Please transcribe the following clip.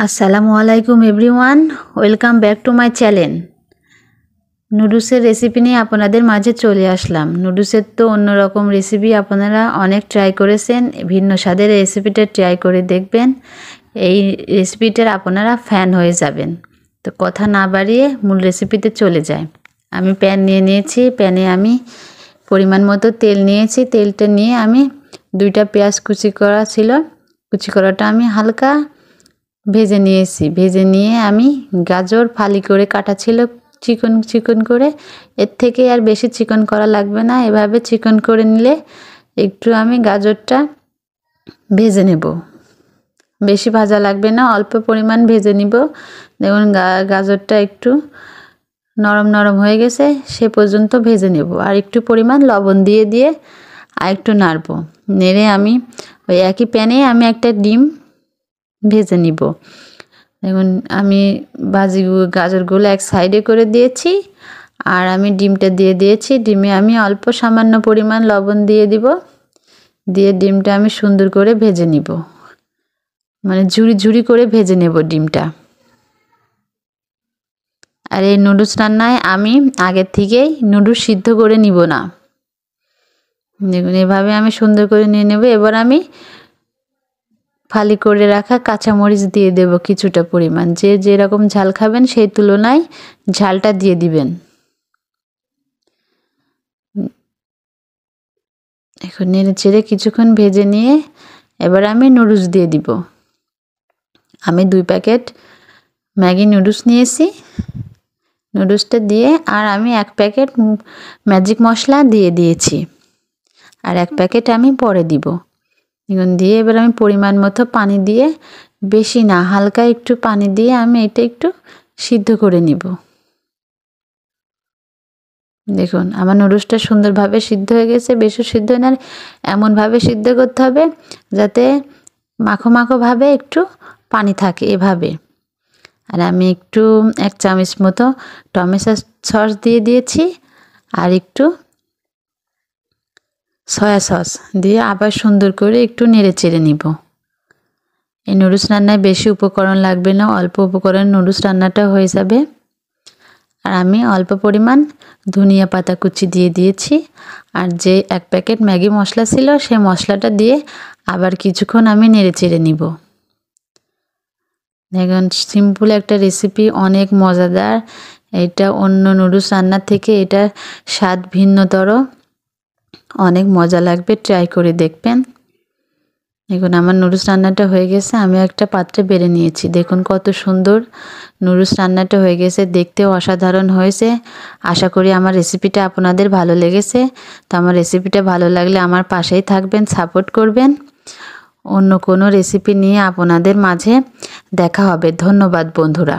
আসসালামু আলাইকুম everyone, welcome back to my channel. নুডলসের রেসিপি নিয়ে আপনাদের মাঝে চলে আসলাম। নুডলসের তো অন্যরকম রেসিপি আপনারা অনেক ট্রাই করেছেন, ভিন্ন স্বাদের রেসিপিটা ট্রাই করে দেখবেন। এই রেসিপিটার আপনারা ফ্যান হয়ে যাবেন। তো কথা না বাড়িয়ে মূল রেসিপিতে চলে যায়। আমি প্যান নিয়ে নিয়েছি, প্যানে আমি পরিমাণ মতো তেল নিয়েছি। তেলটা নিয়ে আমি 2টা পেঁয়াজ কুচি করা ছিল, কুচি করাটা আমি হালকা ভেজে নিয়েছি। ভেজে নিয়ে আমি গাজর ফালি করে কাটা ছিল চিকন চিকন করে, এর থেকে আর বেশি চিকন করা লাগবে না। এভাবে চিকন করে নিলে একটু আমি গাজরটা ভেজে নেব, বেশি ভাজা লাগবে না, অল্প পরিমাণ ভেজে নিব। দেখুন গাজরটা একটু নরম নরম হয়ে গেছে, সে পর্যন্ত ভেজে নেব। আর একটু পরিমাণ লবণ দিয়ে দিয়ে আর একটু নাড়ব। নেড়ে আমি ওই একই প্যানে আমি একটা ডিম ভেজে নিব। দেখুন আমি গাজরগুলো এক সাইডে করে দিয়েছি, আর আমি ডিমটা দিয়ে দিয়েছি। ডিমে আমি অল্প সামান্য পরিমাণ লবণ দিয়ে দিব, দিয়ে ডিমটা আমি সুন্দর করে ভেজে নিব, মানে ঝুরি ঝুরি করে ভেজে নেব ডিমটা। আর এই নুডলস রান্নায় আমি আগের থেকেই নুডলস সিদ্ধ করে নিব না। দেখুন এভাবে আমি সুন্দর করে নিয়ে নেব। এবার আমি ফালি করে রাখা কাঁচামরিচ দিয়ে দেব কিছুটা পরিমাণ। যে যেরকম ঝাল খাবেন সেই তুলনায় ঝালটা দিয়ে দিবেন। এখন নেড়ে চেড়ে কিছুক্ষণ ভেজে নিয়ে এবার আমি নুডলস দিয়ে দিব। আমি 2 প্যাকেট ম্যাগি নুডলস নিয়েছি। নুডলসটা দিয়ে আর আমি 1 প্যাকেট ম্যাজিক মশলা দিয়ে দিয়েছি, আর 1 প্যাকেট আমি পরে দিব। এখন দিয়ে এবার আমি পরিমাণ মতো পানি দিয়ে, বেশি না হালকা একটু পানি দিয়ে আমি এটা একটু সিদ্ধ করে নিব। দেখুন আমার নুডলসটা সুন্দরভাবে সিদ্ধ হয়ে গেছে। বেশি সিদ্ধ না, এমনভাবে সিদ্ধ করতে হবে যাতে মাখো মাখো ভাবে একটু পানি থাকে, এভাবে। আর আমি একটু 1 চামচ মতো টমেটো সস দিয়ে দিয়েছি, আর একটু সয়া সস দিয়ে আবার সুন্দর করে একটু নেড়ে চেড়ে নিব। এই নুডলস রান্নায় বেশি উপকরণ লাগবে না, অল্প উপকরণ নুডলস রান্নাটা হয়ে যাবে। আর আমি অল্প পরিমাণ ধনিয়া পাতা কুচি দিয়ে দিয়েছি, আর যে 1 প্যাকেট ম্যাগি মশলা ছিল সেই মশলাটা দিয়ে আবার কিছুক্ষণ আমি নেড়ে চেড়ে নিব। দেখুন সিম্পল একটা রেসিপি, অনেক মজাদার। এটা অন্য নুডলস রান্নার থেকে এটা স্বাদ ভিন্নতর, অনেক মজা লাগবে, ট্রাই করে দেখবেন। দেখুন আমার নুডলস রান্নাটা হয়ে গেছে, আমি একটা পাত্রে বেড়ে নিয়েছি। দেখুন কত সুন্দর নুডলস রান্নাটা হয়ে গেছে, দেখতেও অসাধারণ হয়েছে। আশা করি আমার রেসিপিটা আপনাদের ভালো লেগেছে। তো আমার রেসিপিটা ভালো লাগলে আমার পাশেই থাকবেন, সাপোর্ট করবেন। অন্য কোনো রেসিপি নিয়ে আপনাদের মাঝে দেখা হবে। ধন্যবাদ বন্ধুরা।